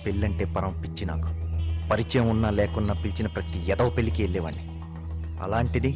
పెళ్ళంటే పరం పిచ్చి నాకు. పరిచయం ఉన్నా లేకున్నా పిలిచిన ప్రతి ఎదవ పెళ్లికి వెళ్ళేవాడిని. అలాంటిది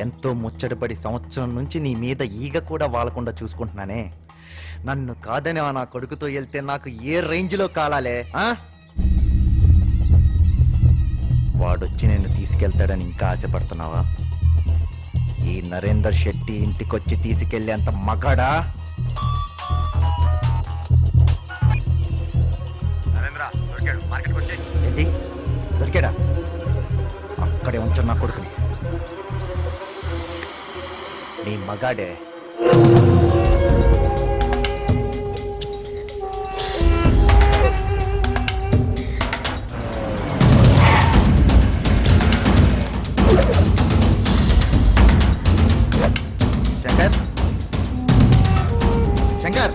ఎంతో ముచ్చటపడి సంవత్సరం నుంచి నీ మీద ఈగ కూడా వాలకుండా చూసుకుంటున్నానే. నన్ను కాదని నా కొడుకుతో వెళ్తే నాకు ఏ రేంజ్లో కాలాలే? వాడొచ్చి నేను తీసుకెళ్తాడని ఇంకా ఆశపడుతున్నావా? ఈ నరేందర్ శెట్టి ఇంటికొచ్చి తీసుకెళ్లేంత మగాడా? ఏంటి దొరికాడా? అక్కడే ఉంచు నా కొడుకుని. నీ మగాడే. శంకర్, శంకర్,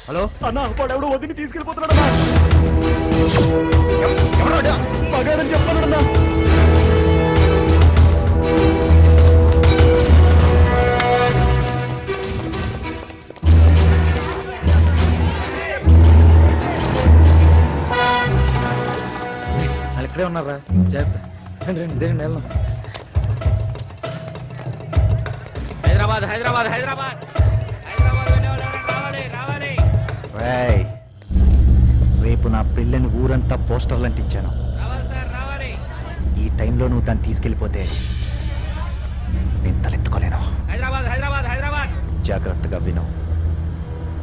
హలో అన్నా, వాడెవడో వదిలి తీసుకెళ్ళిపోతున్నాడన్నా. ఎవడా మగాడని చెప్పాడన్నా. వాళ్ళు ఇక్కడే ఉన్నారా? జాగ్రత్త, రండి రండి వెళ్దాం. హైదరాబాద్ హైదరాబాద్ హైదరాబాద్ రేయ్, రేపు నా పెళ్ళని ఊరంతా పోస్టర్లు అంటించాను. ఈ టైంలో నువ్వు దాన్ని తీసుకెళ్ళిపోతే నేను తలెత్తుకోలేను. హైదరాబాద్ హైదరాబాద్ హైదరాబాద్. జాగ్రత్తగా విను.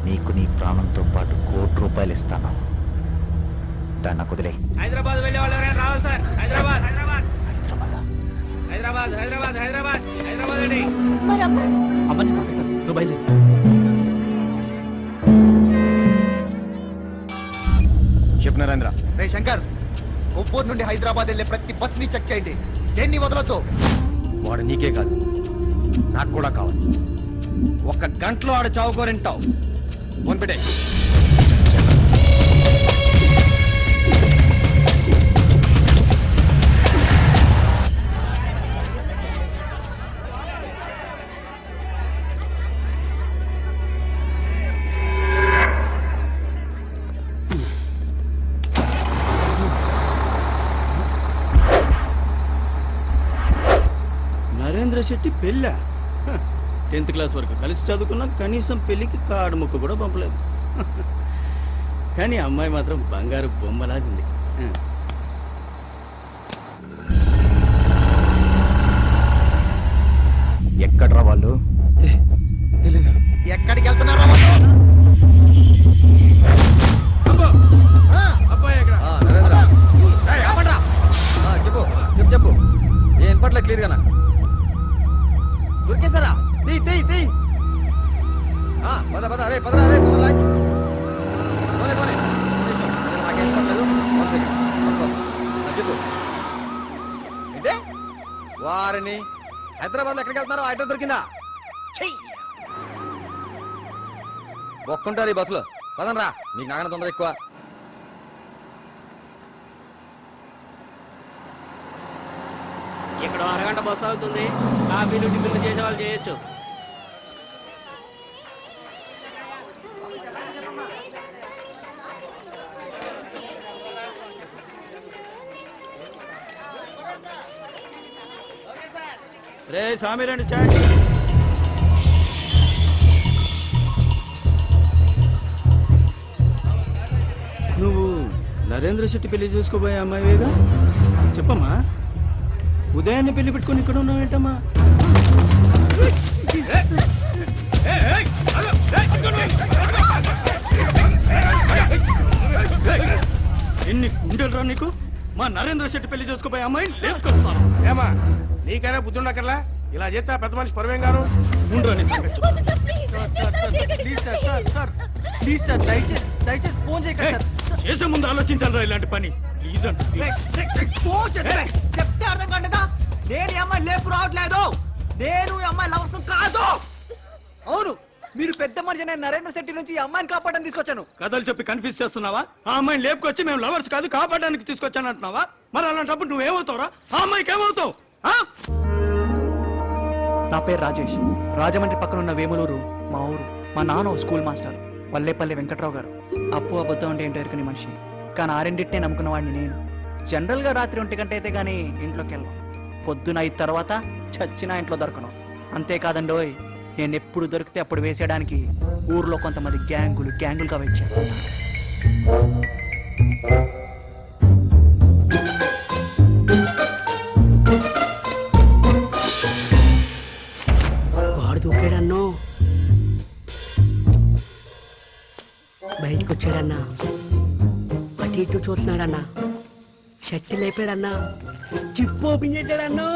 నీకు నీ ప్రాణంతో పాటు ₹1,00,00,000 ఇస్తాను. దాన్ని నాకు వదిలే. హైదరాబాద్ వెళ్ళే వాళ్ళు ఎవరైనా రావాలి సార్. హైదరాబాద్ హైదరాబాద్ హైదరాబాద్ హైదరాబాద్ హైదరాబాద్ హైదరాబాద్ అండి. అమ్మని నువ్వు బయలుదేరు. చెప్పు నరేంద్ర. రే శంకర్, కొవ్వూరు నుండి హైదరాబాద్ వెళ్ళే ప్రతి బస్ని చెక్ చేయండి. దేన్ని వదలొద్దు. వాడు నీకే కాదు, నాకు కూడా కావాలి. 1 గంటలో ఆడు చావుకోరింటావు. ఫోన్ పెట్టే. నరేంద్ర శెట్టి పెళ్ళా? 10th క్లాస్ వరకు కలిసి చదువుకున్నాం, కనీసం పెళ్లికి కాడు ముక్క కూడా పంపలేదు. కానీ అమ్మాయి మాత్రం బంగారు బొమ్మలాగింది. ఎక్కడ్రా వాళ్ళు? తెలీదు. ఎక్కడికి వెళ్తున్నారా వాళ్ళు? చెప్పు ఏం పట్ల క్లియర్ గానా దొరికేసారా? పద అరే పదరా అరే నాకేం పర్లేదు. చెప్పు ఏంటే వారిని హైదరాబాద్ లో ఎక్కడికి వెళ్తున్నారో ఐటమ్ దొరికిందా? ఒక్కుంటారు ఈ బస్సులో. పదనరా, మీకు నాగన తొందర ఎక్కువ. ఇక్కడ 1 గంట బస్సు అవుతుంది. కాఫీలు టిఫిన్లు చేసే వాళ్ళు చేయొచ్చు. రే స్వామి రండి చాయ్. నువ్వు నరేంద్ర శెట్టి పెళ్లి చేసుకోబోయే అమ్మాయివేగా? చెప్పమ్మా. ఉదయాన్నే పెళ్లి పెట్టుకొని ఇక్కడ ఉన్నావేంటమ్మా? ఎన్ని గుండెలు రా నీకు? మా నరేంద్ర శెట్టి పెళ్లి చేసుకోబోయే అమ్మాయి లేపుకొస్తాను. ఏమా నీకైనా బుద్ధి ఉండకర్లా? ఇలా చేస్తే పెద్ద మనిషి పరవేం గారు ఉండరాని సంగతి. ప్లీజ్ సార్, దయచేసి ఫోన్ చేయకండి సార్. చేసే ముందు ఆలోచించాలరా ఇలాంటి పని. ప్లీజ్ చెప్తే అర్థం కండదా? నేను ఈ అమ్మాయి లేపు రావట్లేదు. నేను ఈ అమ్మాయి లవర్స్ కాదు. అవును, మీరు పెద్ద మనిషి నేను నరేంద్ర శెట్టి నుంచి ఈ అమ్మాయిని కాపాడని తీసుకొచ్చాను. కథలు చెప్పి కన్ఫ్యూజ్ చేస్తున్నావా? ఆ అమ్మాయిని లేపుకొచ్చి మేము లవర్స్ కాదు కాపాడడానికి తీసుకొచ్చాను అంటున్నావా? మరి అలాంటప్పుడు నువ్వేమవుతావురా? ఆ అమ్మాయికి ఏమవుతావు? నా పేరు రాజేష్. రాజమండ్రి పక్కన ఉన్న వేములూరు మా ఊరు. మా నాన్న ఓ స్కూల్ మాస్టర్, వల్లేపల్లి వెంకట్రావు గారు. అప్పు అబద్ధం అంటే ఏంటో ఎరుకని మనిషి, కానీ ఆరింటినే నమ్ముకున్న వాడిని నేను. జనరల్గా రాత్రి 1 గంట అయితే కానీ ఇంట్లోకి వెళ్ళను. పొద్దున 5 తర్వాత చచ్చినా ఇంట్లో దొరకను. అంతేకాదండోయ్, నేను ఎప్పుడు దొరికితే అప్పుడు వేసేయడానికి ఊర్లో కొంతమంది గ్యాంగులుగా వెయిట్ చేస్తాను. వాడు దూకాడన్నో, బయటికి వచ్చాడన్నా, అటు ఇటు చూస్తున్నాడన్నా, షర్ట్ లేపాడన్నా, జిప్ ఓపెన్ చేశాడన్నో.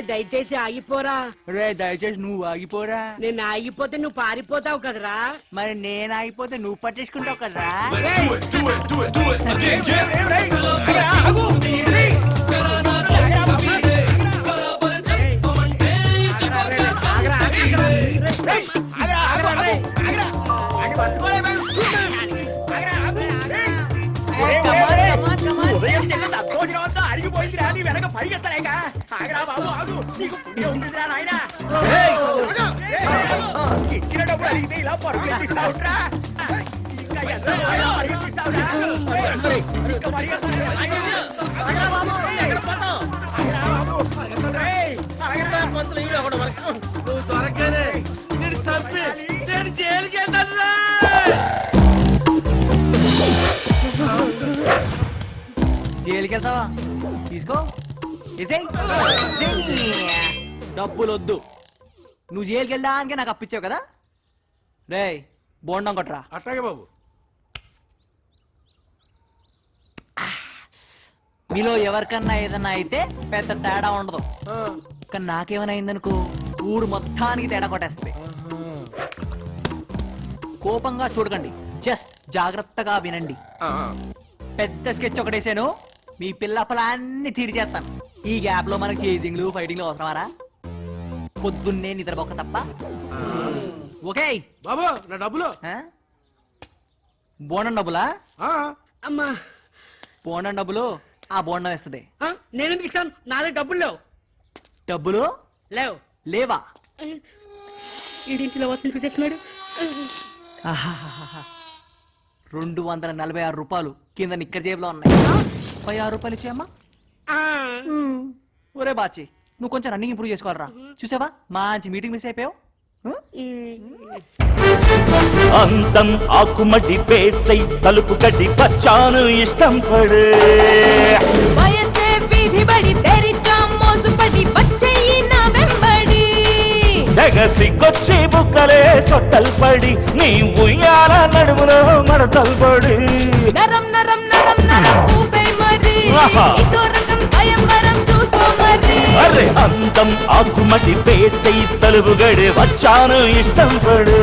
దయచేసి ఆగిపోరా. దయచేసి నువ్వు ఆగిపోరా. నేను ఆగిపోతే నువ్వు పారిపోతావు కదరా. మరి నేను ఆగిపోతే నువ్వు పట్టించుకుంటావు కదరా. వెనక పరిగెత్తలేక ఆగరా బాబు, ఆగు. నీకు పుణ్యం ఉంటుందిరా నాయన. ఇచ్చిన డబ్బులు అడిగితే ఇలా పరిగెత్తిస్తా ఉంటా. ఇంకా ఎంత పరిగెత్తిస్తావురా? ఇంకా పరిగెత్తాలి. ఆగరా బాబు, ఎక్కడ పోతావు? ఆగరా బాబు, ఆగరా పంతులు ఇవి ఒకటి వరకు. నువ్వు త్వరగానే నేను చంపి నేను జైలుకి వెళ్తానురా. జైలుకి వెళ్తావా? తీసుకో, డబ్బులు వద్దు. నువ్వు జైలుకి వెళ్ళడానికి నాకు అప్పించావు కదా. రే బోండం కొట్టరా. అట్లాగే బాబు. మీలో ఎవరికన్నా ఏదన్నా అయితే పెద్ద తేడా ఉండదు, కానీ నాకేమైనా అయిందనుకో ఊరు మొత్తానికి తేడా కొట్టేస్తుంది. కోపంగా చూడకండి, జస్ట్ జాగ్రత్తగా వినండి. పెద్ద స్కెచ్ ఒకటేసాను, మీ పిల్లపలన్నీ తీర్చేస్తాను. ఈ గ్యాప్ లో మనకి చేజింగ్లు ఫైటింగ్లు అవసరమారా? పొద్దున్నే నిద్రపోక తప్ప. ఓకే బాబు, నా డబ్బులు. బోండం డబ్బులా? అమ్మా, బోండం డబ్బులు ఆ బోండం వేస్తుంది. నేనెందుకు ఇస్తాను? నా దగ్గర డబ్బులు లేవు. డబ్బులు లేవు. లేవా? ఈడింటిలో వసూలు చేస్తున్నాడు. 246 రూపాయలు కింద నిక్కర్ జేబులో ఉన్నాయి. 6 రూపాయలు ఇచ్చేయమ్మా. ఒరే బాచి, నువ్వు కొంచెం రన్నింగ్ ఇంప్రూవ్ చేసుకోవాలరా. చూసావా, మంచి మీటింగ్ మిస్ అయిపోయావు. అందం ఆకుమటి పేసై తలుపు గడ్డి పచ్చాను ఇష్టం పడే వయసే వీధి బడి తెరిచా మోసుపడి వచ్చేయి నా వెంబడి ఎగసికొచ్చి బుక్కలే సొట్టలు పడి నీ ఉయ్యాల నడుములో మడతలు పడి నరం నరం నరం నరం ఊపే మరి ఇదో రకం స్వయంవరం చూసో మరి అరే అందం ఆకుమటి పేసై తలుపు గడి వచ్చాను ఇష్టం పడే